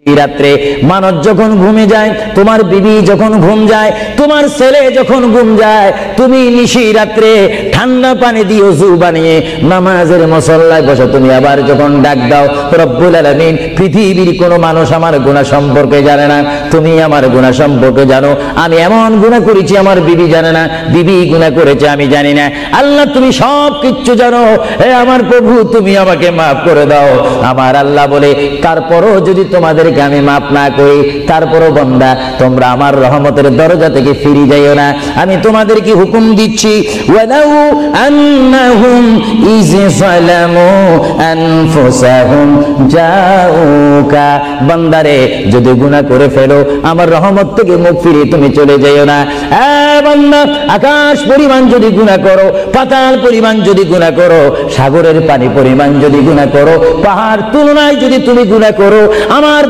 রাত্রে মানুষ যখন ঘুমে যায়, তোমার বিবি যখন ঘুম যায়, তোমার ছেলে যখন ঘুম যায়, তুমি নিশি রাত্রে ঠান্ডা পানি দিয়ে ওযু বানিয়ে নামাজের মুসল্লায় বসে তুমি আবার যখন ডাক দাও, রব্বুল আলামিন পৃথিবীর কোনো মানুষ আমার গুনাহ সম্পর্কে জানে না, তুমি আমার গুনাহ সম্পর্কে জানো। আমি এমন গুনাহ করেছি আমার বিবি জানে না, বিবি গুনাহ করেছে আমি জানি না। আল্লাহ তুমি সব কিছু জানো, হে আমার প্রভু তুমি আমাকে মাফ করে দাও। আমার আল্লাহ বলে, তারপরও যদি তোমাদেরকে আমি মাফ না করি, তারপরও বান্দা তোমরা আমার রহমতের দরজা থেকে ফিরে যাইও না। আমি তোমাদেরকে হুকুম দিচ্ছি, ওয়ালাউ আন্নাহুম ইয যালামু আনফুসাহুম জাউকা, বান্দারে যদি গুনাহ করে ফেলো আমার রহমত থেকে মুখ ফিরিয়ে তুমি চলে যাইও না। বান্দা, আকাশ পরিমাণ যদি গুনাহ করো, পাতাল পরিমাণ যদি গুনাহ করো, সাগরের পানি পরিমাণ যদি গুনাহ করো, পাহাড় তুলনায় যদি তুমি গুনাহ করো, আমার